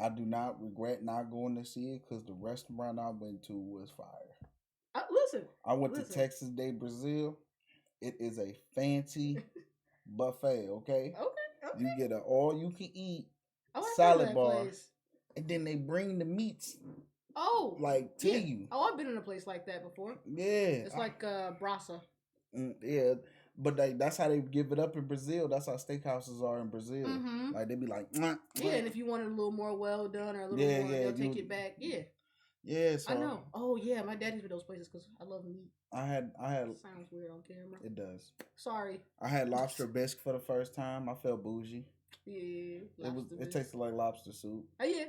I do not regret not going to see it because the restaurant I went to was fire. Listen, I went to Texas de Brazil. It is a fancy buffet. Okay, okay. you get an all you can eat Oh, salad bar, and then they bring the meats. Oh, like to you. Oh, I've been in a place like that before. Yeah, it's like brasa. Yeah, but that's how they give it up in Brazil. That's how steakhouses are in Brazil. Mm-hmm. Like they be like, yeah, and if you want it a little more well done or a little more, they'll take it back. Yeah. Yeah, so I know. Oh yeah, my daddy's with those places because I love meat. I had. Sounds weird on camera. It does. Sorry. I had lobster bisque for the first time. I felt bougie. Yeah, it tasted like lobster soup. Oh yeah.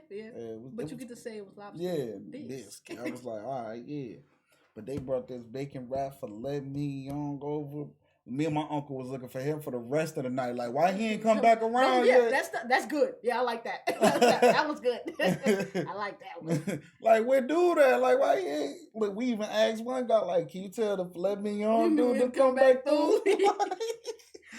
But you get to say it was lobster. Yeah, bisque. I was like, all right, yeah. But they brought this bacon wrap for let me on over. Me and my uncle was looking for him for the rest of the night. Like, why he ain't come back around yet? That's good. Yeah, I like that. That was good. I like that one. Like, we do that. Like, why he ain't? Look, we even asked one guy, like, can you tell the let me on dude to come back through?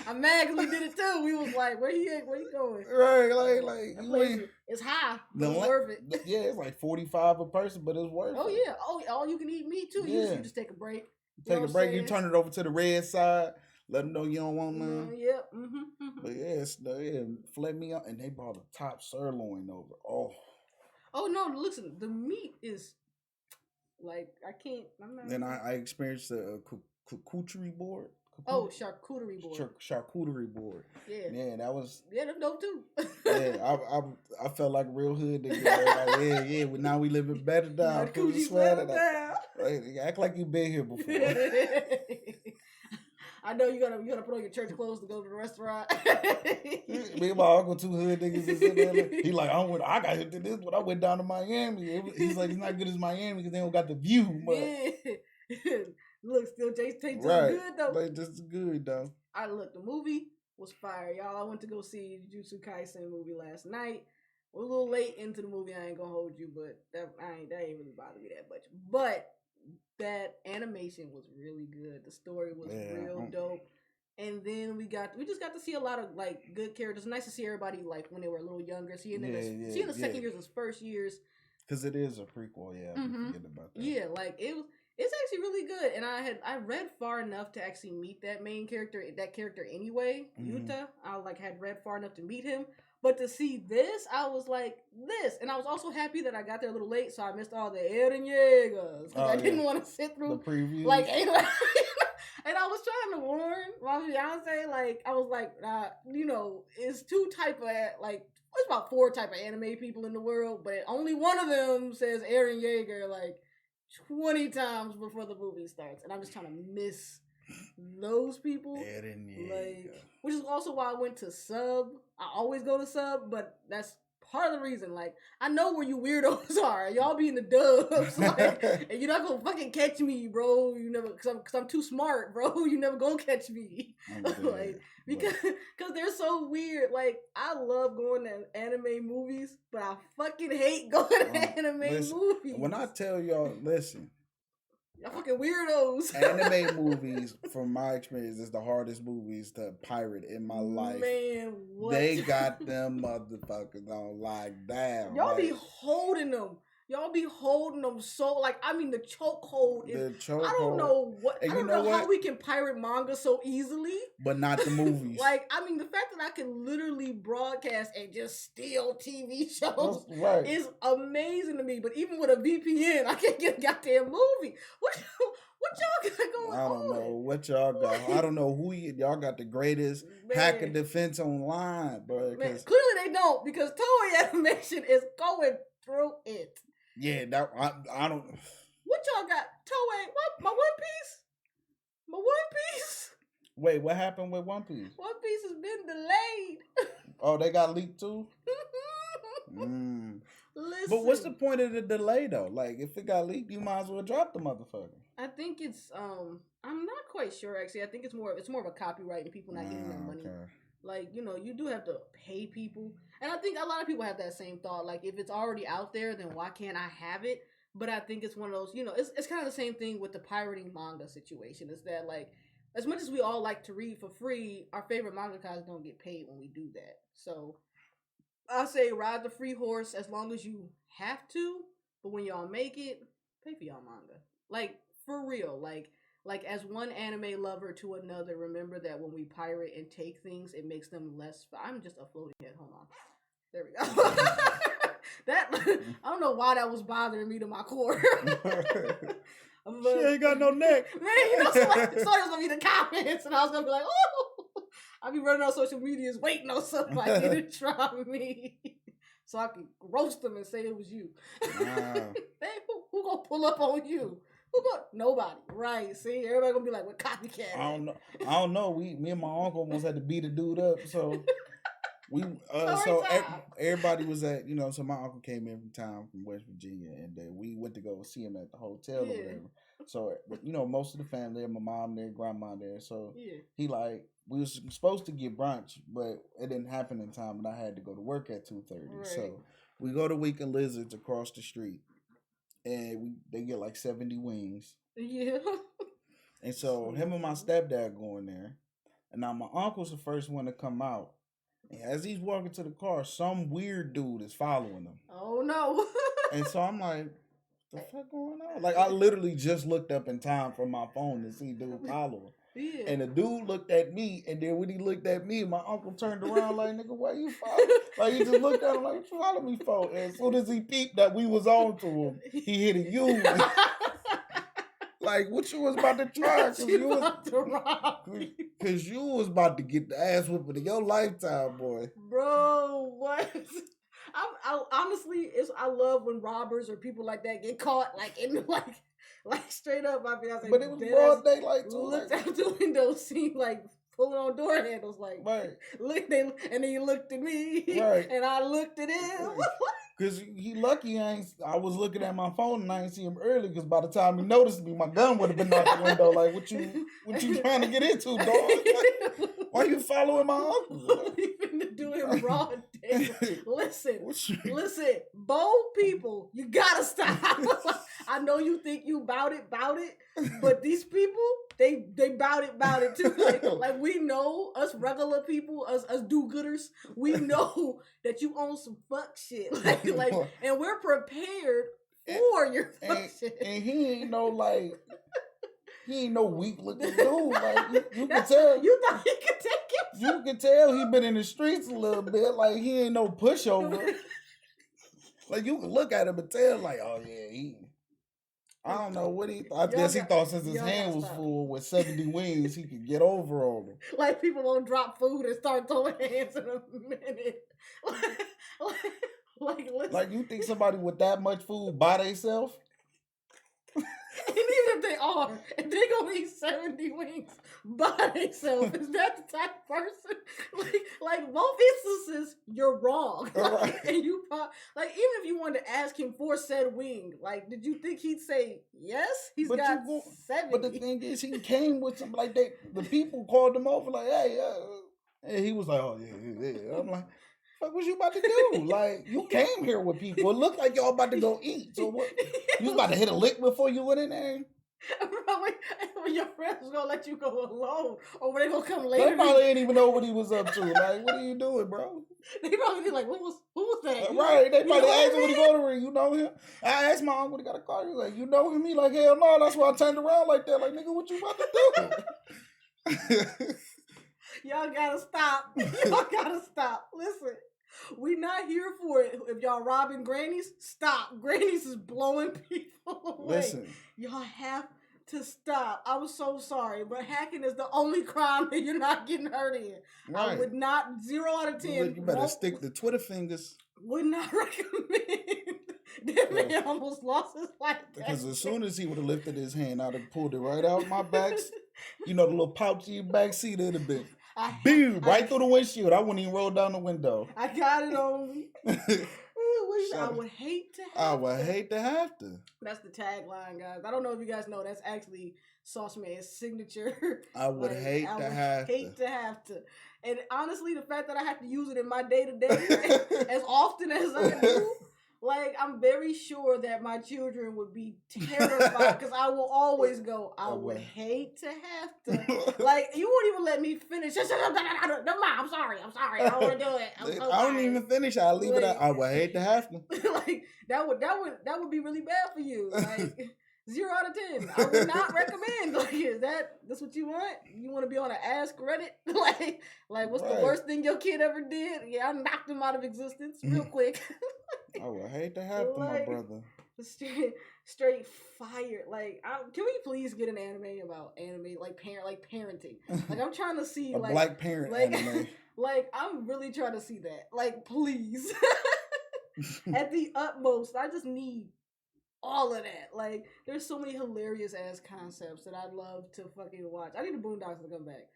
I'm mad because we did it too. We was like, where he going? Right, like it's high. It's worth it. Yeah, it's like $45 a person, but it's worth it. Oh yeah. Oh, all you can eat meat too. Yeah. You just take a break. Take a break. You turn it over to the red side. Let them know you don't want none. Yep. Mm-hmm. But fled me out, and they brought a top sirloin over. Oh no! Listen, the meat is like I can't. I'm not. Then I experienced a charcuterie board. Oh, charcuterie board. Charcuterie board. Yeah, that was. Yeah, them dope too. Yeah, I felt like a real hood nigga. Like, yeah. But now we living better down. Coochie sweater down. Like, act like you been here before. I know you gotta put on your church clothes to go to the restaurant. Me and my uncle, two hood niggas is in there. He like, I got hit to this, but I went down to Miami. He's like, it's not good as Miami because they don't got the view. But yeah. Look, still tastes good though. Like just good though. The movie was fire, y'all. I went to go see the Jujutsu Kaisen movie last night. We're a little late into the movie. I ain't gonna hold you, but that ain't really bothered me that much. But that animation was really good. The story was real dope. And then we just got to see a lot of like good characters. Nice to see everybody like when they were a little younger. Seeing the second years as first years. Because it is a prequel, yeah. Mm-hmm. Forget about that. Yeah, like it's actually really good. And I read far enough to actually meet that main character, anyway, Yuta. I had read far enough to meet him. But to see this, I was like, this. And I was also happy that I got there a little late, so I missed all the Eren Yeagers. Because I didn't want to sit through the preview. Like 8 hours. And I was trying to warn my fiance, I was like, it's two type of, it's about 4 type of anime people in the world, but only one of them says Eren Yeager, 20 times before the movie starts. And I'm just trying to miss those people. Eren Yeager. Which is also why I went to sub. I always go to sub, but that's part of the reason. I know where you weirdos are. Y'all be in the dubs, and you're not gonna fucking catch me, bro. You never, cause I'm too smart, bro. You never gonna catch me, because they're so weird. I love going to anime movies, but I fucking hate going to anime movies. When I tell y'all, listen. Y'all fucking weirdos. Anime movies, from my experience, is the hardest movies to pirate in my life. Man, what? They got them motherfuckers on lockdown. Y'all be holding them. Y'all be holding them so, the chokehold is. I don't know what. I don't know how we can pirate manga so easily. But not the movies. The fact that I can literally broadcast and just steal TV shows is amazing to me. But even with a VPN, I can't get a goddamn movie. What y'all got going on? I don't know what y'all got. I don't know who y'all got the greatest hacker defense online, bro. Man, clearly they don't, because Toei Animation is going through it. Yeah, I don't. What y'all got? Toei? What? My One Piece? My One Piece? Wait, what happened with One Piece? One Piece has been delayed. Oh, they got leaked too? Listen. But what's the point of the delay though? If it got leaked, you might as well drop the motherfucker. I think it's I'm not quite sure actually. I think it's more of a copyright and people not getting their money. Okay. You do have to pay people. And I think a lot of people have that same thought. If it's already out there, then why can't I have it? But I think it's one of those, it's kind of the same thing with the pirating manga situation. Is that as much as we all like to read for free, our favorite mangakas don't get paid when we do that. So I say ride the free horse as long as you have to, but when y'all make it, pay for y'all manga. Like for real, like as one anime lover to another, remember that when we pirate and take things, it makes them less. I'm just a floating head. Hold on, there we go. That I don't know why that was bothering me to my core. She ain't got no neck. Man, you know, somebody was gonna be the comments, and I was gonna be like, oh, I be running on social medias waiting on somebody to try me, so I can roast them and say it was you. Hey, who gonna pull up on you? Nobody, right? See, everybody gonna be like, "What copycat?" I don't know. Me and my uncle almost had to beat a dude up, so. Everybody was at, so my uncle came in from town from West Virginia, and we went to go see him at the hotel or whatever. So, most of the family there, my mom there, grandma there. So he we was supposed to get brunch, but it didn't happen in time, and I had to go to work at 2:30. Right. So we go to Weekend Lizards across the street, and they get like 70 wings. Yeah. And so him and my stepdad going there, and now my uncle's the first one to come out. As he's walking to the car, some weird dude is following him. Oh no! And so I'm like, "The fuck going on?" Like I literally just looked up in time from my phone to see dude following. Yeah. And the dude looked at me, and then when he looked at me, my uncle turned around like, "Nigga, why you following?" Like he just looked at him like, "What you following me for?" And as soon as he peeped that we was on to him, he hit a U. Like, what you was about to try? Because you was about to get the ass whooping of your lifetime, boy. Bro, what? I honestly, I love when robbers or people like that get caught, like straight up. My fiance, but it was broad daylight too. Looked out the window, seen like pulling on door handles, like right. And then he looked at me, right. And I looked at him. Right. Cause he lucky I was looking at my phone and I ain't see him early. Cause by the time he noticed me, my gun would have been out the window. Like, what you trying to get into, dog? Like, why you following my uncle? What you finna do in broad day? Listen, bold people, you gotta stop. I know you think you bout it, but these people, they bout it too. Like we know, us regular people, us do-gooders, we know that you own some fuck shit. Like, and we're prepared for your fuck shit. And he ain't no weak looking dude. Like you can tell. You thought he could take it. You can tell he been in the streets a little bit. Like he ain't no pushover. Like you can look at him and tell, like, oh yeah, I don't know what he. I guess he thought since his hand was full with 70 wings, he could get over on them. Like people won't drop food and start throwing hands in a minute. Like you think somebody with that much food by themselves? And even if they are, if they gonna eat 70 wings by themselves, is that the type of person? Like both instances, you're wrong. Right. And you even if you wanted to ask him for said wing, like, did you think he'd say yes? He's got 70. But the thing is, he came with something like that. The people called him over, like, hey, and he was like, oh yeah. I'm like, what was you about to do? Like, you came here with people. It looked like y'all about to go eat. So what? You was about to hit a lick before you went in there? When your friends was gonna let you go alone, or were they gonna come later? They probably didn't even know what he was up to. Like, what are you doing, bro? They probably be like, who was that? Right? They probably asked him when he go to ring. You know him? I asked my uncle when he got a car. He was like, you know him? He like, hell no. That's why I turned around like that. Like, nigga, what you about to do? Y'all gotta stop. Listen. We not here for it. If y'all robbing grannies, stop. Grannies is blowing people away. Listen. Y'all have to stop. I was so sorry, but hacking is the only crime that you're not getting hurt in. Right. I would not, 0 out of 10. You better stick the Twitter fingers. Would not recommend. That man almost lost his life. Because as soon as he would have lifted his hand, I'd have pulled it right out my back. The little pouch in your back seat, it'd have been. Boom! Right through the windshield. I wouldn't even roll down the window. I got it on me. I would hate to have to. That's the tagline, guys. I don't know if you guys know. That's actually Sauce Man's signature. I would hate to have to. And honestly, the fact that I have to use it in my day-to-day as often as I do, like, I'm very sure that my children would be terrified because I will always go, I would hate to have to. Like, you won't even let me finish. No, Mom, I'm sorry. I don't want to do it. I don't even finish. I'll leave it out. I would hate to have to. Like, that would be really bad for you. Like, 0 out of 10. I would not recommend. Like, that's what you want? You want to be on an Ask Reddit? like what's the worst thing your kid ever did? Yeah, I knocked him out of existence real quick. I would hate to have to, my brother. Straight fire. Like, can we please get an anime about parenting? Like, I'm trying to see a black parent anime. Like, I'm really trying to see that. Like, please. At the utmost, I just need all of that. Like, there's so many hilarious ass concepts that I'd love to fucking watch. I need the Boondocks to come back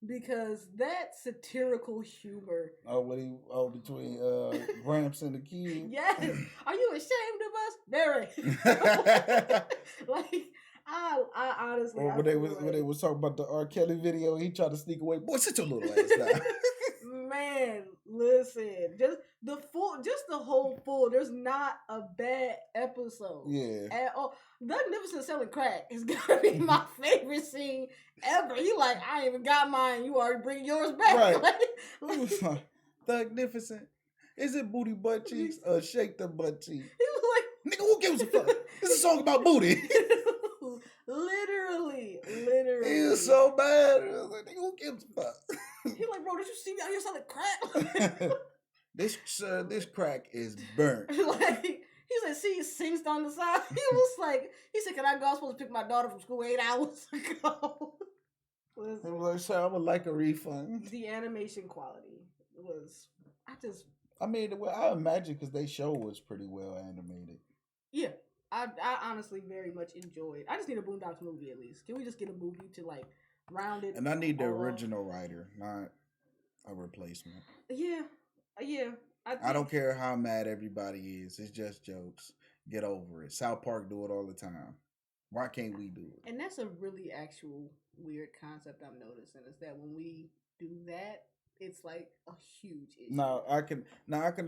because that satirical humor. Between Gramps and the kid. Yes. Are you ashamed of us? Very. Like, I honestly. Or when they was talking about the R. Kelly video, he tried to sneak away. Boy, sit your little ass down. Man, listen, just the whole full. There's not a bad episode. Yeah. At all. Magnificent selling crack is gonna be my favorite scene ever. He like, I ain't even got mine. You already bring yours back. Right. Like, Magnificent. Is it booty butt cheeks or shake the butt cheeks? He was like, nigga, who gives a fuck? This is a song about booty. Literally. He was so bad. He was like, nigga, who gives a fuck? He like, bro, did you see me out here selling crack? This crack is burnt. Like, he said, see, it sings down the side. He said, can I go? I'm supposed to pick my daughter from school 8 hours ago. He was like, sir, I would like a refund. The animation quality was, I imagine because they show was pretty well animated. Yeah. I honestly very much enjoyed. I just need a Boondocks movie at least. Can we just get a movie to like round it? And I need the original writer, not a replacement. Yeah. I don't care how mad everybody is. It's just jokes. Get over it. South Park do it all the time. Why can't we do it? And that's a really actual weird concept I'm noticing is that when we do that, it's like a huge issue. I can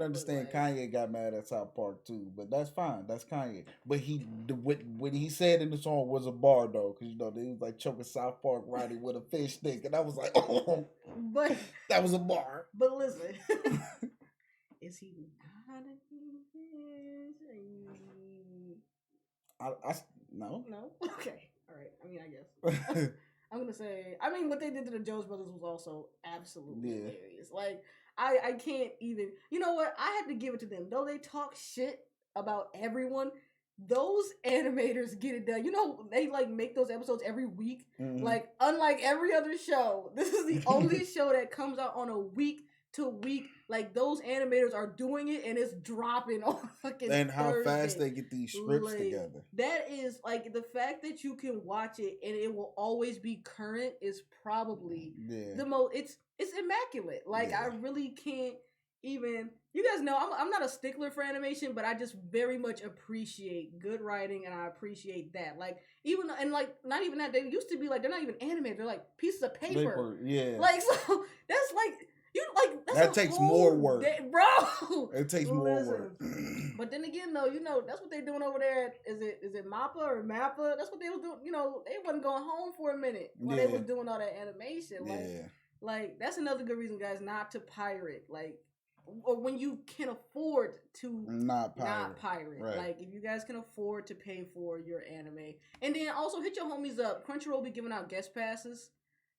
understand Kanye got mad at South Park too, but that's fine. That's Kanye. But when he said in the song was a bar though, because they was like choking South Park riding with a fish stick, and I was like, oh, but that was a bar. But listen, is he not a fish? No. Okay, all right. I mean, I guess. I'm gonna say, what they did to the Jones Brothers was also absolutely hilarious. Like, I can't even. You know what? I had to give it to them. Though they talk shit about everyone, those animators get it done. You know, they like make those episodes every week. Mm-hmm. Like, unlike every other show, this is the only show that comes out on a week to week. Like, those animators are doing it and it's dropping on fucking And how Thursday. Fast they get these scripts together. That is, like, the fact that you can watch it and it will always be current is probably the most, it's immaculate. Like, I really can't even, you guys know, I'm not a stickler for animation, but I just very much appreciate good writing and I appreciate that. Like, even, and like, not even that, they used to be like, they're not even animated, they're like pieces of paper. Yeah. Like, so, that's like, that takes more work, bro. It takes more work. But then again, though, that's what they're doing over there. Is it Mappa or Mappa? That's what they was doing. They wasn't going home for a minute while they was doing all that animation. Like that's another good reason, guys, not to pirate. Like, or when you can afford to not pirate. Right. Like, if you guys can afford to pay for your anime, and then also hit your homies up. Crunchyroll be giving out guest passes,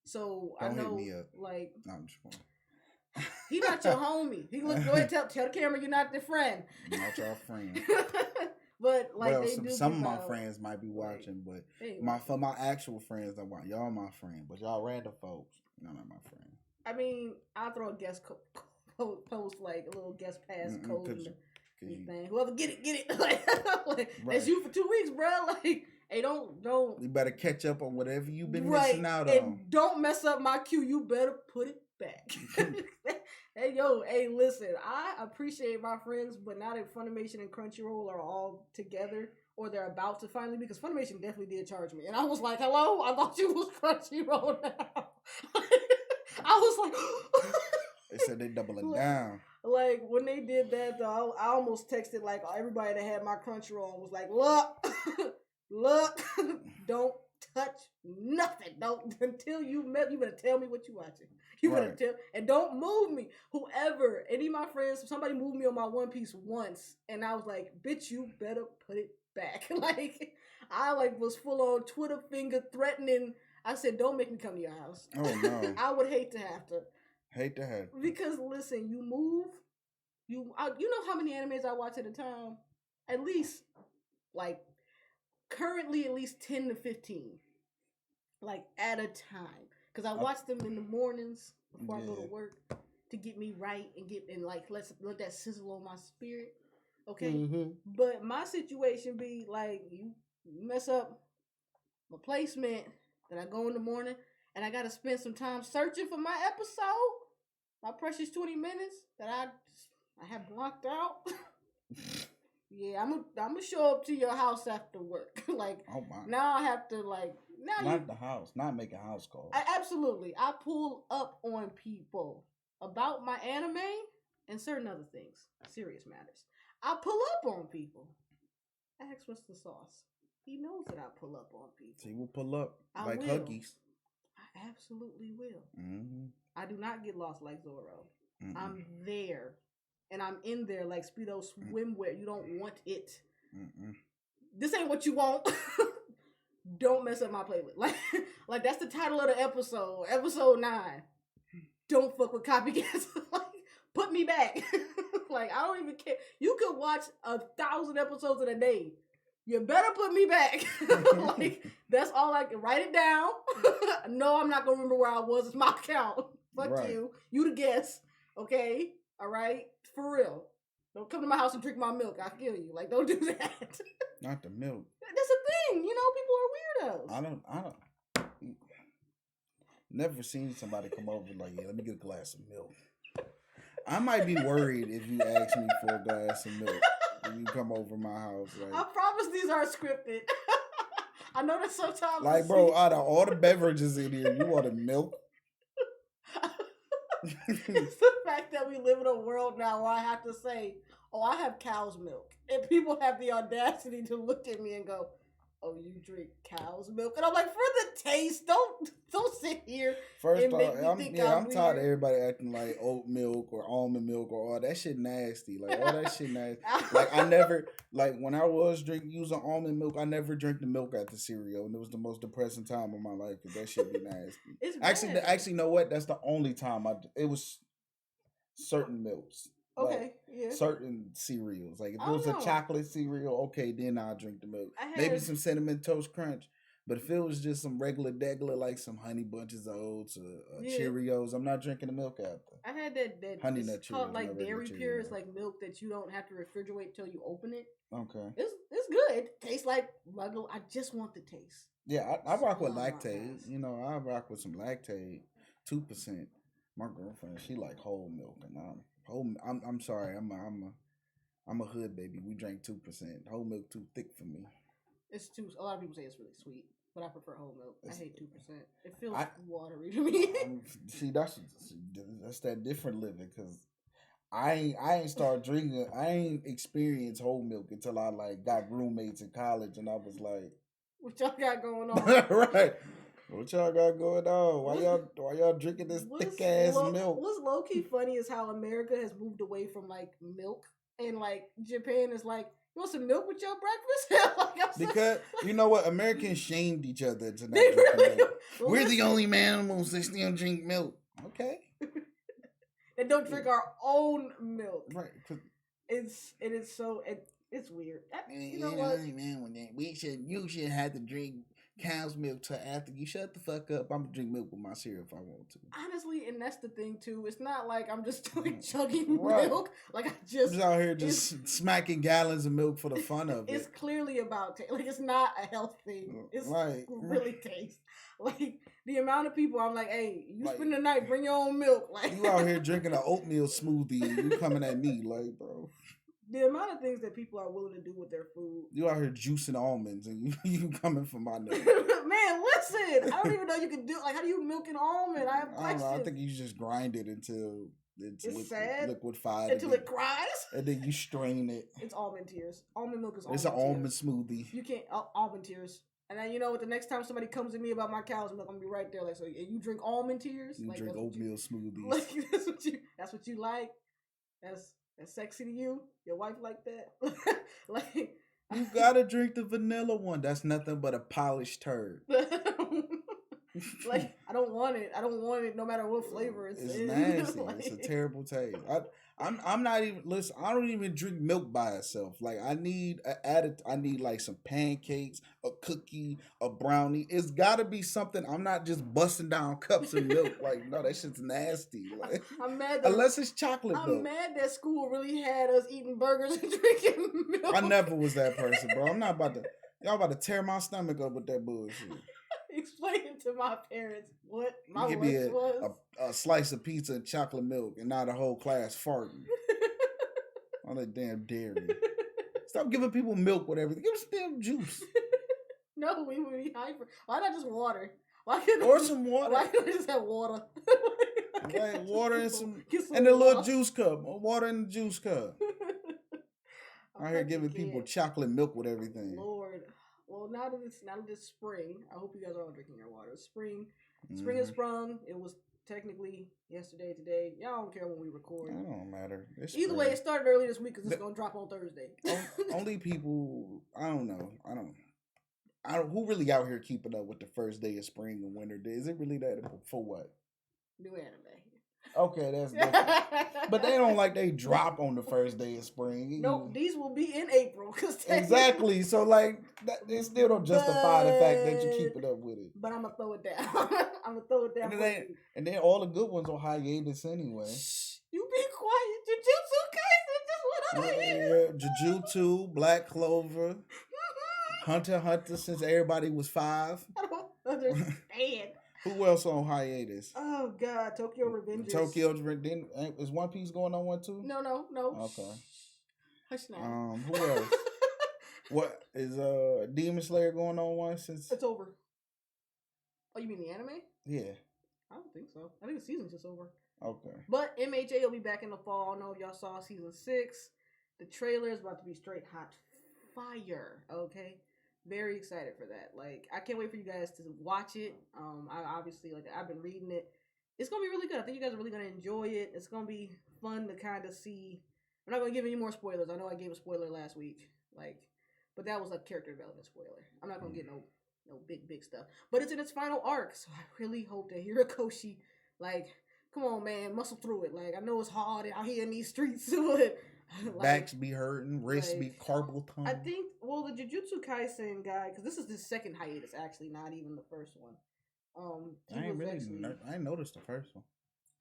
so don't I know, hit me up. like, no, I'm just playing. He not your homie. Go ahead, tell the camera you're not their friend. Not your friend. But like, well, some of my friends might be watching, but for my actual friends, y'all my friend. But y'all random folks, y'all not my friend. I mean, I'll throw a guest post, like a little guest pass code in the thing. Whoever get it. Like, that's you for 2 weeks, bro. Like, hey, don't. You better catch up on whatever you've been missing out on. Don't mess up my queue. You better put it back. Hey, listen, I appreciate my friends, but now that Funimation and Crunchyroll are all together, or they're about to finally, because Funimation definitely did charge me, and I was like, hello, I thought you was Crunchyroll now. I was like, they said they doubling down. Like when they did that, though, I almost texted like everybody that had my Crunchyroll on was like, "Look, look, don't touch nothing. Don't until you better tell me what you watching. You better tell, and don't move me. Whoever, any of my friends, somebody moved me on my One Piece once, and I was like, bitch, you better put it back. Like I was full on Twitter finger threatening. I said, don't make me come to your house. Oh no, I would hate to have to. Because listen, you move, you know how many animes I watch at a time? At least like currently at least 10 to 15 like at a time, because I watch them in the mornings before I go to work to get me right and like let that sizzle on my spirit. Okay. But my situation be like you mess up my placement, then I go in the morning and I gotta spend some time searching for my episode, my precious 20 minutes that I have blocked out. Yeah, I'm gonna show up to your house after work. Like, now I have to not the house, not make a house call. Absolutely, I pull up on people about my anime and certain other things, serious matters. I pull up on people. Ask what's the sauce. He knows that I pull up on people. So you will pull up like Huggies. I absolutely will. Mm-hmm. I do not get lost like Zorro. Mm-mm. I'm there. And I'm in there like Speedo swimwear. You don't want it. Mm-mm. This ain't what you want. Don't mess up my playlist. Like that's the title of the episode. Episode 9. Don't fuck with copycats. Like, put me back. Like, I don't even care. You could watch 1,000 episodes in a day. You better put me back. Like, that's all I can. Write it down. No, I'm not going to remember where I was. It's my account. Fuck you. You the guest. Okay? All right? For real. Don't come to my house and drink my milk. I'll kill you. Like, don't do that. Not the milk. That's a thing. You know, people are weirdos. I don't. Never seen somebody come over like, yeah, let me get a glass of milk. I might be worried if you ask me for a glass of milk when you come over my house. Like, I promise these aren't scripted. I know that sometimes. Like, bro, out of all the beverages in here, you wanted milk? It's the fact that we live in a world now where I have to say, oh, I have cow's milk. And people have the audacity to look at me and go, oh, you drink cow's milk? And I'm like, for the taste, don't sit here. First off, I'm tired of everybody acting like oat milk or almond milk or all that shit nasty. Like, all that shit nasty. Like, I never, like, when I was using almond milk, I never drank the milk after cereal. And it was the most depressing time of my life because that shit be nasty. It's actually, you know what? That's the only time it was certain milks. Okay, like, yeah. Certain cereals. Like, if it was a chocolate cereal, okay, then I'll drink the milk. Maybe some Cinnamon Toast Crunch. But if it was just some regular degular, like some Honey Bunches of Oats or Cheerios, I'm not drinking the milk after. I had that Honey Nut Cheerios. Called like Dairy Pure. It's like milk that you don't have to refrigerate till you open it. Okay. It's good. It tastes like regular. I just want the taste. Yeah, I rock with Lactaid. You know, I rock with some Lactaid. 2%. My girlfriend, she like whole milk, and I'm sorry, I'm a hood baby. We drank 2%. Whole milk too thick for me. It's too. A lot of people say it's really sweet, but I prefer whole milk. I hate 2%. It feels watery to me. See, that's that different living, because I ain't start drinking. I ain't experienced whole milk until I like got roommates in college, and I was like, "What y'all got going on?" Right. What y'all got going on? Why y'all drinking this thick ass milk? What's low key funny is how America has moved away from like milk, and like Japan is like, you want some milk with your breakfast? Like, because you know what, Americans shamed each other to not drink milk. We're the only animals that still drink milk. Okay. And don't drink our own milk. Right. It's weird. You know what? You should have to drink cow's milk till after you shut the fuck up. I'm gonna drink milk with my cereal if I want to. Honestly, and that's the thing too. It's not like I'm just chugging milk. Like I'm just out here just smacking gallons of milk for the fun of it. It's clearly about like it's not a health thing. It's really taste. Like the amount of people I'm like, hey, you spend the night, bring your own milk. Like you out here drinking an oatmeal smoothie and you coming at me like, bro. The amount of things that people are willing to do with their food. You out here juicing almonds and you coming for my milk. Man, listen. I don't even know you can do. Like, how do you milk an almond? I have questions. I don't know. I think you just grind it until It's sad. Liquefied until it cries. And then you strain it. It's almond tears. Almond milk is almond tears. It's an almond smoothie. You can't almond tears. And then you know what? The next time somebody comes to me about my cow's milk, I'm gonna be right there. Like, so you drink almond tears? You drink oatmeal smoothies. Like that's what you like. That's sexy to you. Your wife like that? Like you gotta drink the vanilla one. That's nothing but a polished turd. Like I don't want it. I don't want it no matter what flavor it's in. Nasty. Like, it's a terrible taste. I'm not even listen. I don't even drink milk by itself. Like I need I need like some pancakes, a cookie, a brownie. It's got to be something. I'm not just busting down cups of milk. Like no, that shit's nasty. Like, I'm mad. Unless it's chocolate. I'm mad that school really had us eating burgers and drinking milk. I never was that person, bro. I'm not about to. Y'all about to tear my stomach up with that bullshit. Explain to my parents what my lunch was. A slice of pizza and chocolate milk, and not a whole class farting. All that damn dairy. Stop giving people milk with everything. Give us damn juice. No, we would be hyper. Why not just water? Some water. Why can't I just have water? Like water and some and a little juice cup. Water in the juice cup. I'm here giving people chocolate milk with everything. Lord. Well, now that it's spring, I hope you guys are all drinking your water. Spring has sprung. It was technically yesterday, today. Y'all don't care when we record. It don't matter. Either way, it started early this week because it's gonna drop on Thursday. Only people, I don't know. I don't. Who really out here keeping up with the first day of spring and winter day? Is it really that for what? New anime. Okay, that's different. But they don't like they drop on the first day of spring. No, these will be in April. Exactly. So, like, they still don't justify the fact that you keep it up with it. But I'm going to throw it down. I'm going to throw it down. And then all the good ones are hiatus anyway. Shh, you be quiet. Jujutsu Kaisen just went on hiatus. Jujutsu, Black Clover, Hunter x Hunter since everybody was 5. I don't understand. Who else on hiatus? Oh God, Tokyo Revengers. Is One Piece going on one too? No. Okay. Hush now. Who else? What is Demon Slayer going on one since? It's over. Oh, you mean the anime? Yeah. I don't think so. I think the season's just over. Okay. But MHA will be back in the fall. I don't know if y'all saw season 6. The trailer is about to be straight hot fire. Okay. Very excited for that. Like, I can't wait for you guys to watch it. I've been reading it. It's gonna be really good. I think you guys are really gonna enjoy it. It's gonna be fun to kind of see. I'm not gonna give any more spoilers. I know I gave a spoiler last week, but that was a character development spoiler. I'm not gonna get no big stuff. But it's in its final arc, so I really hope that Hirokoshi, come on, man, muscle through it. I know it's hard out here in these streets, but. Backs be hurting, wrists be carpal tunnel. I think, the Jujutsu Kaisen guy, because this is the second hiatus, actually, not even the first one. I ain't noticed the first one.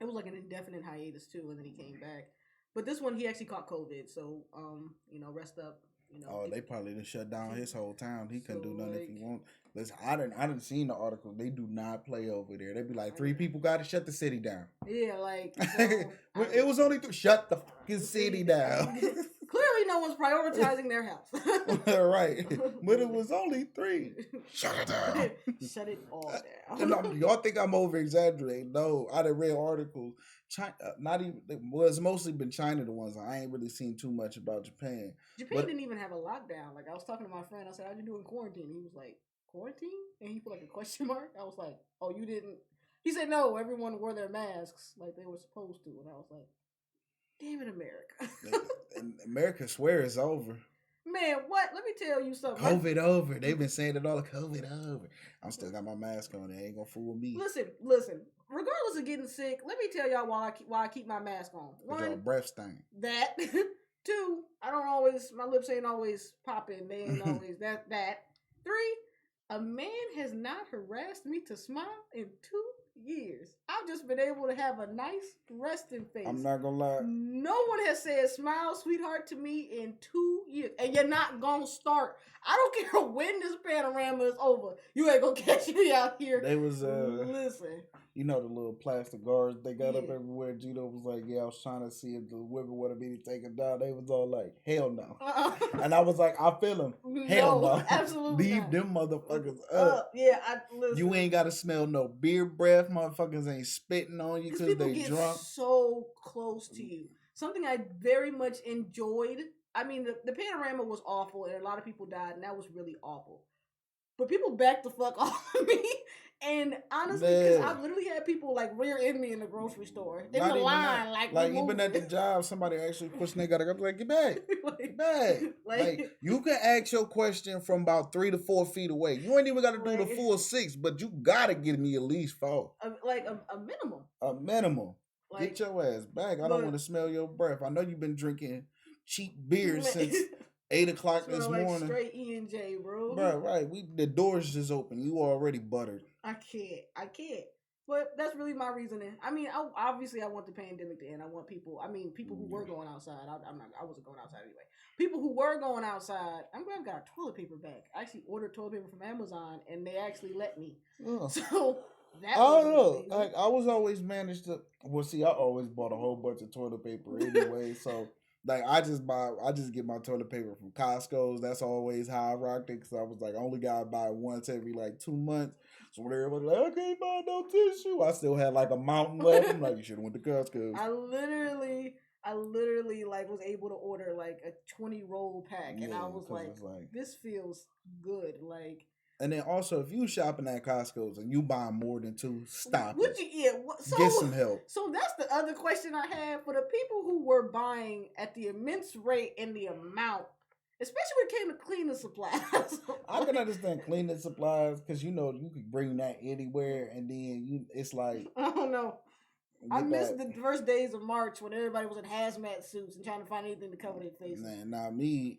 It was like an indefinite hiatus too, and then he came back. But this one, he actually caught COVID, so rest up. They probably done shut down his whole town. He couldn't do nothing if he want. Listen, I didn't seen the article. They do not play over there. They be like 3 people got to shut the city down. Yeah, it was only 3. Shut the fucking city down. Clearly, no one's prioritizing their health. Right, but it was only 3. Shut it down. Shut it all down. Y'all think I'm over exaggerating? No, I done read articles. China, it's mostly been China the ones. I ain't really seen too much about Japan. Japan didn't even have a lockdown. I was talking to my friend. I said, "How'd you do in quarantine?" He was like, "Quarantine?" And he put a question mark. I was like, "Oh, you didn't?" He said, "No, everyone wore their masks like they were supposed to." And I was like, "Damn it, America!" And America swear it's over. Man, what? Let me tell you something. COVID over. They've been saying it all. COVID over. I'm still got my mask on. They ain't gonna fool me. Listen. Regardless of getting sick, let me tell y'all why I keep my mask on. 1, your breath stink. That. 2, my lips ain't always popping. They ain't always that. 3, a man has not harassed me to smile in 2 years. I've just been able to have a nice resting face. I'm not gonna lie. No one has said smile, sweetheart, to me in 2 years. And you're not gonna start. I don't care when this panorama is over. You ain't gonna catch me out here. They was listen. you know the little plastic guards they got up everywhere. Gino was like, yeah, I was trying to see if the women wanted me to take them down. They was all like, hell no. And I was like, I feel them. Hell no. Absolutely Leave not. them motherfuckers up. Yeah, listen. You ain't got to smell no beer breath. Motherfuckers ain't spitting on you because they get drunk. So close to you. Something I very much enjoyed. I mean, the panorama was awful, and a lot of people died, and that was really awful. But people backed the fuck off of me. And honestly, because I've literally had people like rear end me in the grocery store. In the line, like even at the job, somebody actually pushed they gotta go like, get back. Get back. Like you can ask your question from about 3 to 4 feet away. You ain't even gotta do the full 6, but you gotta give me at least 4. A minimum. A minimum. Get your ass back. I don't want to smell your breath. I know you've been drinking cheap beer since 8 o'clock this morning. Straight E&J, bro. Right. The doors just open. You already buttered. I can't. But that's really my reasoning. I mean, obviously I want the pandemic to end. I want people who were going outside. I wasn't going outside anyway. People who were going outside, I'm glad I got our toilet paper back. I actually ordered toilet paper from Amazon, and they actually let me. Oh. So that I was always managed to. Well, see, I always bought a whole bunch of toilet paper anyway, so. Like, I just get my toilet paper from Costco's. That's always how I rocked it, because I was like, I only got to buy it once every, 2 months. So when everybody like, I can't buy no tissue, I still had, a mountain left. I'm like, you should have went to Costco's. I literally, was able to order, a 20-roll pack. And I was like, this feels good. And then also, if you shopping at Costco's and you buying more than 2, stop it. Get some help. So that's the other question I have for the people who were buying at the immense rate and the amount, especially when it came to cleaning supplies. I can understand cleaning supplies because, you could bring that anywhere, and then it's like... I don't know. I missed the first days of March when everybody was in hazmat suits and trying to find anything to cover their faces.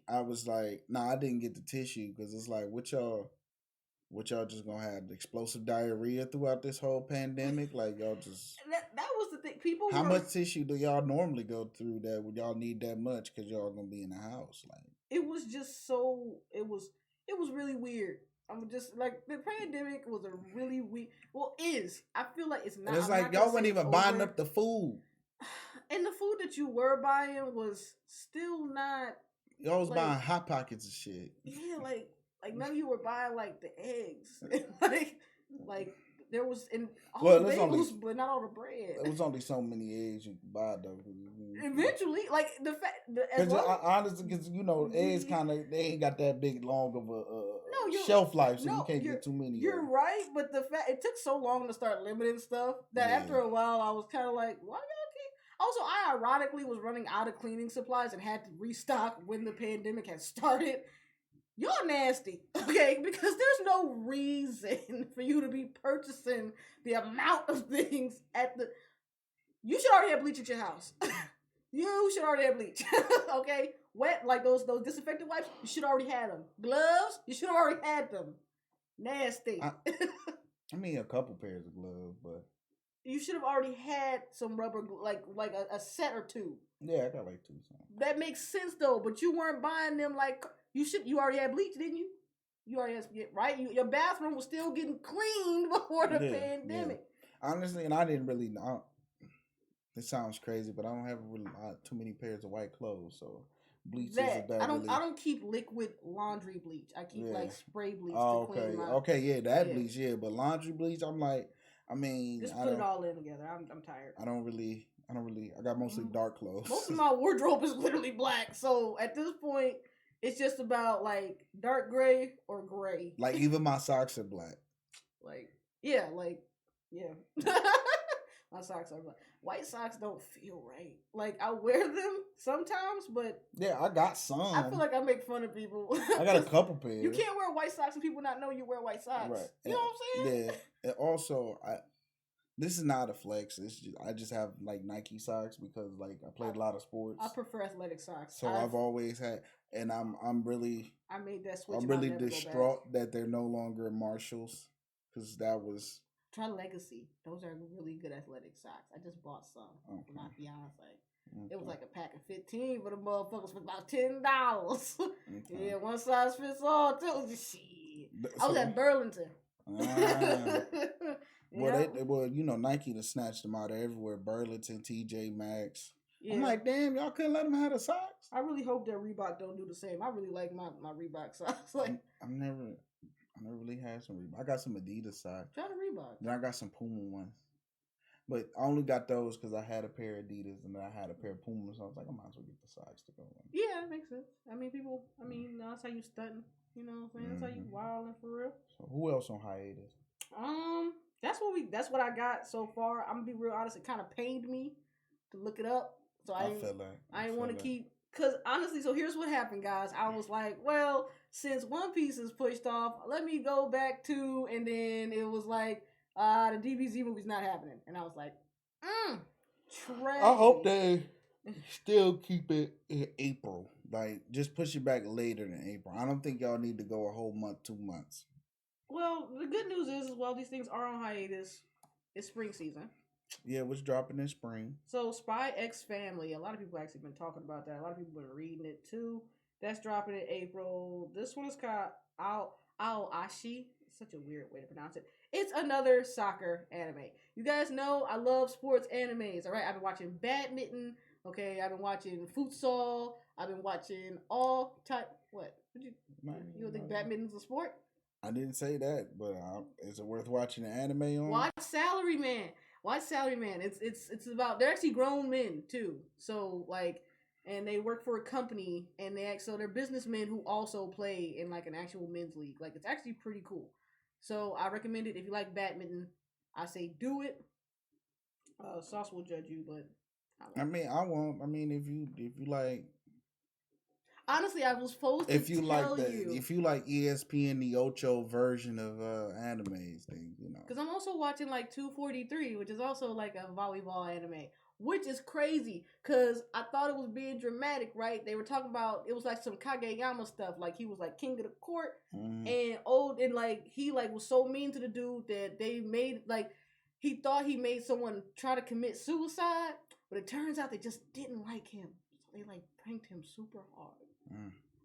I was like, I didn't get the tissue because it's like, what y'all just gonna have explosive diarrhea throughout this whole pandemic? Like, y'all just... That was the thing. People How much tissue do y'all normally go through that would y'all need that much because y'all gonna be in the house? Like, it was just so... It was really weird. I'm just, the pandemic was a really weird... Well, I feel like it's not... And it's like, y'all weren't even buying up the food. And the food that you were buying was still not... Y'all was buying Hot Pockets and shit. Yeah, none of you were buying the eggs. There was all the bagels, but not all the bread. There was only so many eggs you could buy though. Eventually, the fact honestly, because eggs they ain't got that big long of a shelf life, so you can't get too many. You're right, but the fact it took so long to start limiting stuff that after a while I was kind of like, why y'all keep? Also, I ironically was running out of cleaning supplies and had to restock when the pandemic had started. Y'all nasty, okay? Because there's no reason for you to be purchasing the amount of things You should already have bleach at your house. You should already have bleach, okay? Wet, those disinfectant wipes, you should already have them. Gloves, you should have already had them. Nasty. I mean, a couple pairs of gloves, but... You should have already had some rubber, a set or 2. Yeah, I got 2. That makes sense, though, but you weren't buying them You already had bleach, didn't you? You already had, right? Your bathroom was still getting cleaned before the pandemic. Yeah. Honestly, and I didn't really know. It sounds crazy, but I don't have really too many pairs of white clothes, so bleach isn't that I don't keep liquid laundry bleach. I keep spray bleach to clean my... Okay, yeah, that bleach, but laundry bleach, I'm like, just put it all in together. I'm tired. I don't really. I got mostly dark clothes. Most of my wardrobe is literally black, so at this point, it's just about dark gray or gray. Even my socks are black. Yeah. My socks are black. White socks don't feel right. I wear them sometimes, but yeah, I got some. I feel like I make fun of people. I got a couple pairs. You can't wear white socks and people not know you wear white socks. Right. You know what I'm saying? Yeah. And also, this is not a flex. I just have Nike socks because I played a lot of sports. I prefer athletic socks. So I've always had, and I'm really. I made that switch. I'm really distraught that they're no longer Marshalls because that was. Try Legacy. Those are really good athletic socks. I just bought some for my fiance. Okay. It was a pack of 15, but the motherfuckers for about $10. Okay. Yeah, one size fits all too. Shit. I was at Burlington. Well, Nike to snatch them out of everywhere. Burlington, TJ Maxx. Yeah. I'm like, damn, y'all couldn't let them have the socks. I really hope that Reebok don't do the same. I really like my Reebok socks. Like, I never really had some Reebok. I got some Adidas socks. Try the Reebok. Then I got some Puma ones. But I only got those because I had a pair of Adidas and then I had a pair of Pumas. So I was like, I might as well get the socks to go in. Yeah, that makes sense. I mean, that's how you stunting. You know what I'm saying? That's how you wilding for real. So who else on hiatus? That's what I got so far. I'm gonna be real honest. It kind of pained me to look it up. So I didn't want to keep. Cause honestly, so here's what happened, guys. I was like, well, since One Piece is pushed off, let me go back to, and then it was like, the DBZ movie's not happening, and I was like, tragic. I hope they still keep it in April. Like, just push it back later than April. I don't think y'all need to go a whole month, 2 months. Well, the good news is while these things are on hiatus, it's spring season. Yeah, it was dropping in spring. So, Spy X Family, a lot of people actually been talking about that. A lot of people been reading it too. That's dropping in April. This one is called Aoashi. Such a weird way to pronounce it. It's another soccer anime. You guys know I love sports animes, all right? I've been watching badminton, okay? I've been watching futsal. I've been watching all type. What? You don't think badminton's a sport? I didn't say that, but is it worth watching an anime on? Watch Salaryman. It's about, they're actually grown men too. So like, and they work for a company, and they're businessmen who also play in like an actual men's league. Like, it's actually pretty cool. So I recommend it if you like badminton. I say do it. Sauce will judge you, but I won't. I mean, if you like. Honestly, I was supposed to tell you. If you like ESPN the Ocho version of animes, then you know. Because I'm also watching like 243, which is also like a volleyball anime, which is crazy. Because I thought it was being dramatic, right? They were talking about, it was like some Kageyama stuff, like he was like king of the court, and like he like was so mean to the dude that they made like he thought he made someone try to commit suicide, but it turns out they just didn't like him, so they like pranked him super hard.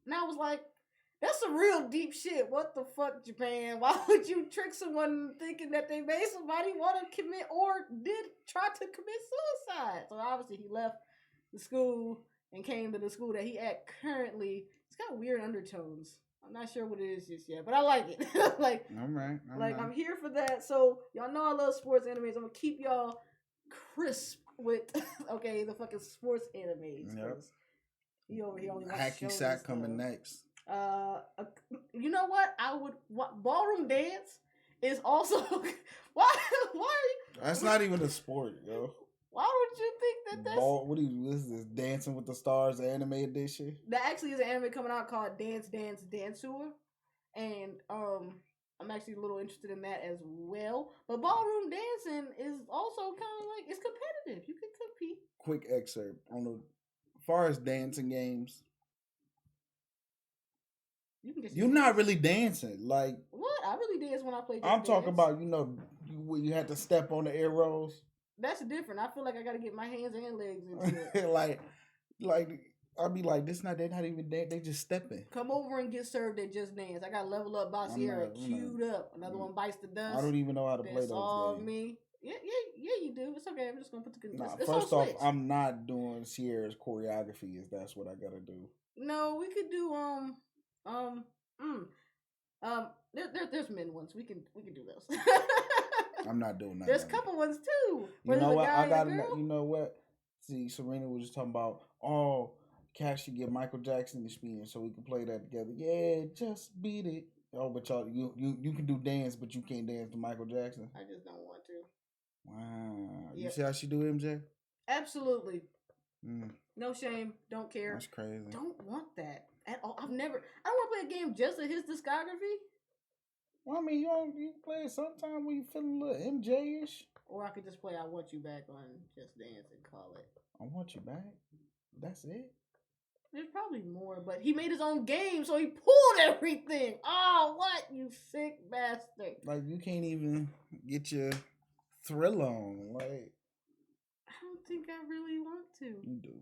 And I was like, that's some real deep shit. What the fuck, Japan? Why would you trick someone thinking that they made somebody want to commit or did try to commit suicide? So obviously he left the school and came to the school that he at currently. It's got weird undertones. I'm not sure what it is just yet, but I like it. Like, I'm here for that. So y'all know I love sports animes. I'm gonna keep y'all crisp with the fucking sports animes. Yep. He over here only Hacky Sack coming next. You know what? Ballroom dance is also why are you? That's not even a sport, yo. Why would you think that's what is this Dancing with the Stars anime edition? That actually is an anime coming out called Dance Dance Danceur, and I'm actually a little interested in that as well. But ballroom dancing is also kind of like, it's competitive. You can compete. Quick excerpt on the. As far as dancing games, you're not really dancing. Like, what? I really dance when I play. I'm talking about, you had to step on the arrows. That's different. I feel like I got to get my hands and legs into it. like I'll be like, they're not even they just stepping. Come over and get served at Just Dance. I got Level Up Bossiera queued up. Another one bites the dust. I don't even know how to play those all games. Me. Yeah, you do. It's okay. I'm just gonna put the. First off, I'm not doing Sierra's choreography. If that's what I gotta do. No, we could do there's men ones. We can do those. I'm not doing that. There's a couple ones too. You know what? I got. You know what? See, Serena was just talking about. Oh, Cash should get Michael Jackson to spin so we can play that together. Yeah, just beat it. Oh, but y'all, you can do dance, but you can't dance to Michael Jackson. I just don't want to. Wow. Yep. You see how she do MJ? Absolutely. No shame. Don't care. That's crazy. Don't want that at all. I don't want to play a game just of his discography. Well, I mean, you play it sometime when you feeling a little MJ-ish. Or I could just play I Want You Back on Just Dance and call it. I Want You Back? That's it? There's probably more, but he made his own game, so he pulled everything. Oh, what? You sick bastard. Like, you can't even get your thrill on. Like, I don't think I really want to. You do.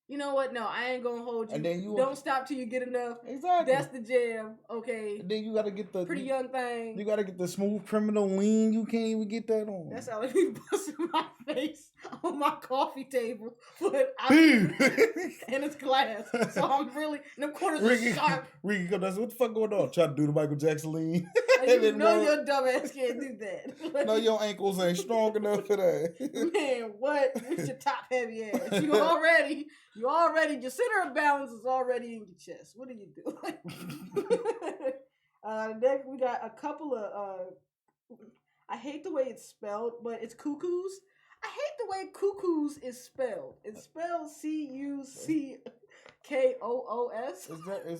You know what? No, I ain't gonna hold you. And then you don't stop till you get enough. Exactly. That's the jam. Okay. And then you gotta get the Pretty Young Thing. You gotta get the Smooth Criminal lean. You can't even get that on. That's how let me busting my face on my coffee table, but and it's glass, so I'm really them corners are sharp. Ricky, that's what the fuck going on? Try to do the Michael Jackson lean. You know your dumb ass can't do that. No, your ankles ain't strong enough for that. Man, what? With your top heavy ass, you already your center of balance is already in your chest. What are you doing? Next we got a couple of I hate the way it's spelled, but it's cuckoos. I hate the way cuckoos is spelled. It's spelled Cuckoos.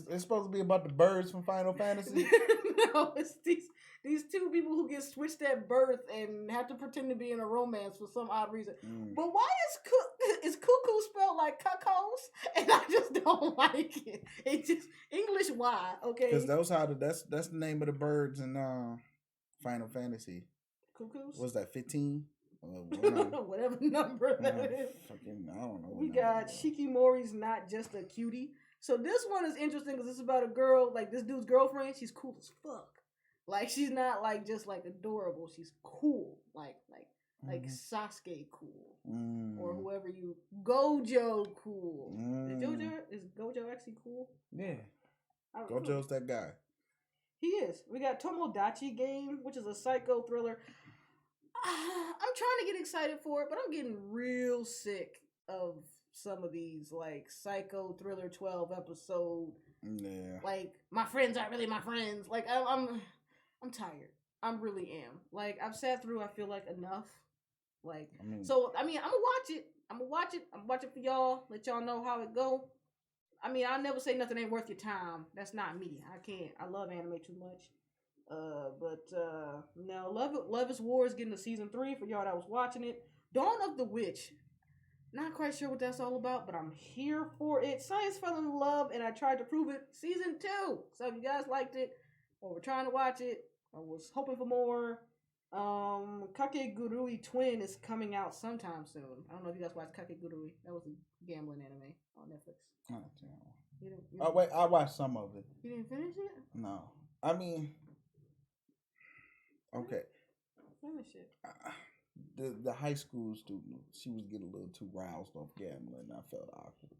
It's supposed to be about the birds from Final Fantasy. No, it's these two people who get switched at birth and have to pretend to be in a romance for some odd reason. But why is cuckoo spelled like cuckoos? And I just don't like it. It's just English why, okay? Because that's the name of the birds in Final Fantasy. Cuckoos? What's that, 15? Whatever number that is. Fucking, I don't know. We got Shikimori's Not Just a Cutie. So this one is interesting because it's about a girl, like this dude's girlfriend. She's cool as fuck. Like she's not like just like adorable. She's cool. Like Sasuke cool. Or whoever you Gojo cool. Is Gojo actually cool? Yeah. Gojo's that guy. He is. We got Tomodachi Game, which is a psycho thriller. I'm trying to get excited for it, but I'm getting real sick of some of these like psycho thriller 12 episode. Yeah. Like my friends aren't really my friends. Like I'm tired. I really am. Like I've sat through. I feel like enough. Like I'm gonna watch it. I'm gonna watch it for y'all. Let y'all know how it go. I mean, I'll never say nothing ain't worth your time. That's not me. I can't. I love anime too much. Now Love is War is getting to season 3 for y'all that was watching it. Dawn of the Witch. Not quite sure what that's all about, but I'm here for it. Science fell in love, and I tried to prove it. Season 2. So if you guys liked it, or were trying to watch it, or was hoping for more, Kakegurui Twin is coming out sometime soon. I don't know if you guys watched Kakegurui. That was a gambling anime on Netflix. Oh, damn. I watched some of it. You didn't finish it? No. I mean, okay. Finish it. The high school student, she was getting a little too roused off gambling. I felt awkward.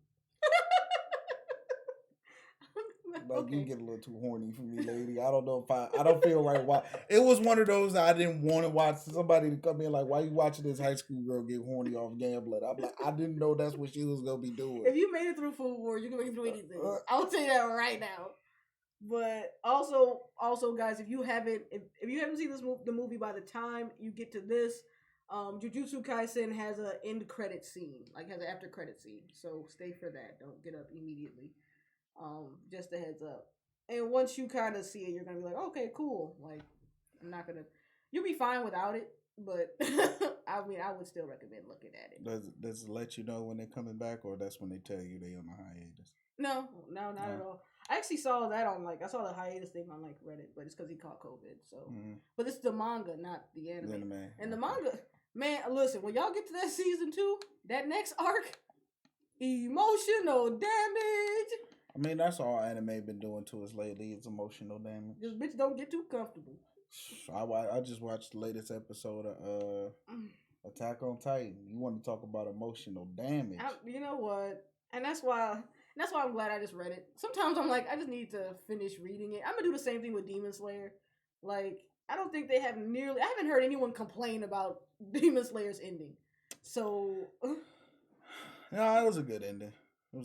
Like okay. You get a little too horny for me, lady. I don't know if I don't feel right. Why it was one of those I didn't want to watch. Somebody to come in like, why you watching this high school girl get horny off gambling? I'm like, I didn't know that's what she was gonna be doing. If you made it through Food Wars, you can make it through anything. I'll tell you that right now. But also, guys, if you haven't seen the movie by the time you get to this, Jujutsu Kaisen has an end credit scene, like has an after credit scene. So stay for that. Don't get up immediately. Just a heads up. And once you kind of see it, you're gonna be like, okay, cool. Like, you'll be fine without it. But I mean, I would still recommend looking at it. Does it let you know when they're coming back, or that's when they tell you they on a hiatus? No, not at all. I actually saw that on I saw the hiatus thing on Reddit, but it's because he caught COVID. So, but it's the manga, not the anime. And the manga, man, listen, when y'all get to that season 2, that next arc, emotional damage. I mean, that's all anime been doing to us lately. It's emotional damage. This bitch don't get too comfortable. I just watched the latest episode of Attack on Titan. You want to talk about emotional damage? You know what? And that's why I'm glad I just read it. Sometimes I'm like, I just need to finish reading it. I'm gonna do the same thing with Demon Slayer. Like, I don't think I haven't heard anyone complain about Demon Slayer's ending. So, no, it was a good ending. Well,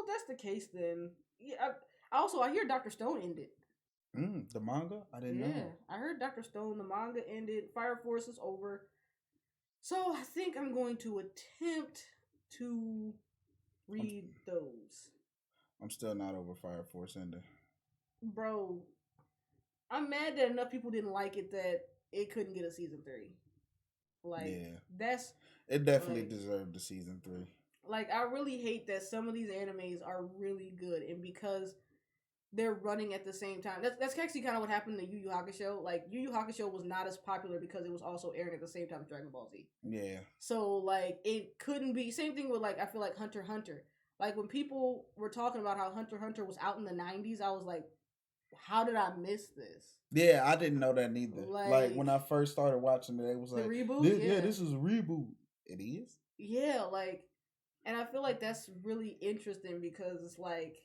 if that's the case, then yeah. I hear Dr. Stone ended. The manga? I didn't know. Yeah, I heard Dr. Stone. The manga ended. Fire Force is over. So I think I'm going to attempt to read those. I'm still not over Fire Force ending. Bro, I'm mad that enough people didn't like it that it couldn't get a season 3. Like, yeah. It definitely deserved the season 3. Like, I really hate that some of these animes are really good, and because they're running at the same time. That's actually kind of what happened to Yu Yu Hakusho. Like Yu Yu Hakusho was not as popular because it was also airing at the same time as Dragon Ball Z. Yeah. So like it couldn't be same thing with like I feel like Hunter x Hunter. Like when people were talking about how Hunter x Hunter was out in the 90s, I was like, how did I miss this? Yeah, I didn't know that neither. Like when I first started watching it, it was like reboot. This is a reboot. It is. Yeah, like, and I feel like that's really interesting because it's like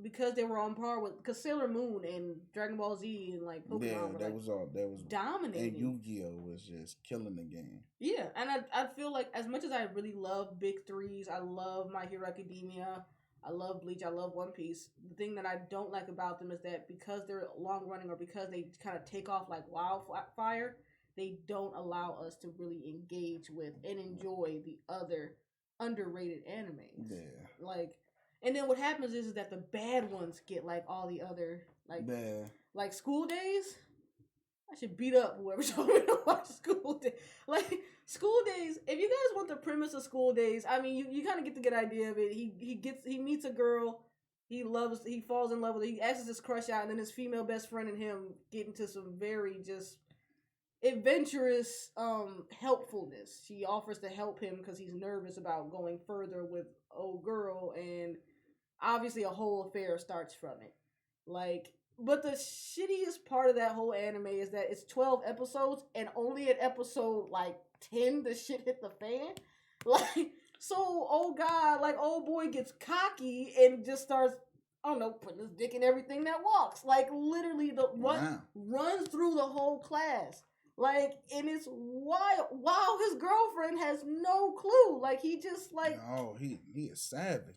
because they were on par with because Sailor Moon and Dragon Ball Z and like Pokemon were like dominating. And Yu-Gi-Oh was just killing the game. Yeah, and I feel like as much as I really love big threes, I love My Hero Academia, I love Bleach, I love One Piece. The thing that I don't like about them is that because they're long running or because they kind of take off like wildfire, they don't allow us to really engage with and enjoy the other underrated animes. Yeah. Like, and then what happens is that the bad ones get like all the other like School Days. I should beat up whoever told me to watch School Days. Like School Days. If you guys want the premise of School Days, I mean, you kind of get the good idea of it. He meets a girl. He falls in love with her. He asks his crush out, and then his female best friend and him get into some very just adventurous helpfulness. She offers to help him because he's nervous about going further with old girl, and obviously a whole affair starts from it. Like, but the shittiest part of that whole anime is that it's 12 episodes, and only at episode like 10 the shit hit the fan. Like, so old boy gets cocky and just starts, I don't know, putting his dick in everything that walks. Like literally runs through the whole class. Like, and it's wild. Wow, his girlfriend has no clue. Like, he just like, oh, he is savage.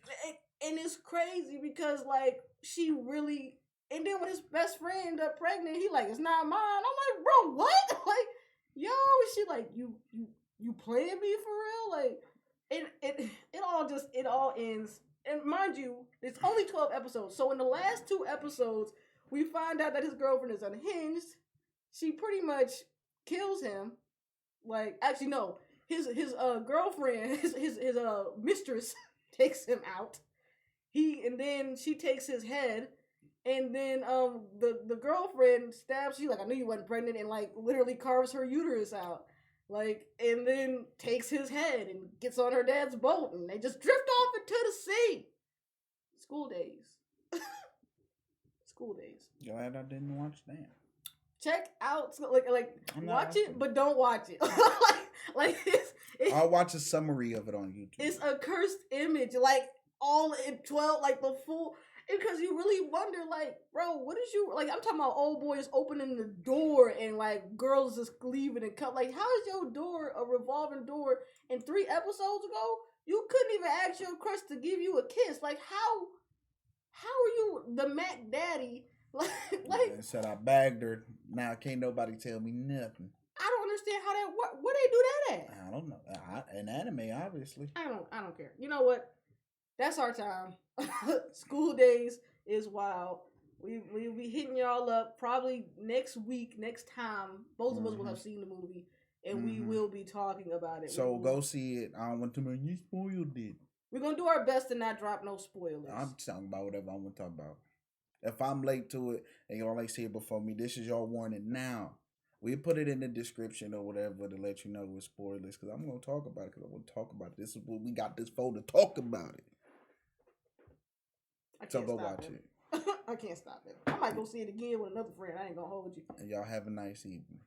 And it's crazy because like she really. And then when his best friend ended up pregnant, he like, it's not mine. I'm like, bro, what? Like, yo, she like, you playing me for real? Like, it all ends. And mind you, it's only 12 episodes. So in the last 2 episodes, we find out that his girlfriend is unhinged. She pretty much kills him. Like, actually, no. His girlfriend, his mistress takes him out. And then she takes his head. And then the girlfriend stabs, she like, I knew you wasn't pregnant, and like literally carves her uterus out. Like, and then takes his head and gets on her dad's boat and they just drift off into the sea. School Days. School Days. Glad I didn't watch that. Check out watch it, but don't watch it. I'll watch a summary of it on YouTube. It's a cursed image, like all in 12, like the full. Because you really wonder, like, bro, what is you, like, I'm talking about old boys opening the door and, like, girls just leaving and come. Like, how is your door a revolving door? And 3 episodes ago, you couldn't even ask your crush to give you a kiss. Like, how are you the Mac Daddy? Like, I said I bagged her. Now can't nobody tell me nothing. I don't understand how that works. Where they do that at? I don't know. An anime, obviously. I don't care. You know what? That's our time. School Days is wild. We'll be hitting y'all up probably next week, next time. Both of us will have seen the movie, and we will be talking about it. So go see it. I don't want to make you spoiled it. We're going to do our best to not drop no spoilers. I'm talking about whatever I want to talk about. If I'm late to it and y'all ain't see it before me, this is your warning now. We put it in the description or whatever to let you know with spoilers, because I'm going to talk about it, because I want to talk about it. This is what we got this for, to talk about it. So go watch it. I can't stop it. I might go see it again with another friend. I ain't going to hold you. And y'all have a nice evening.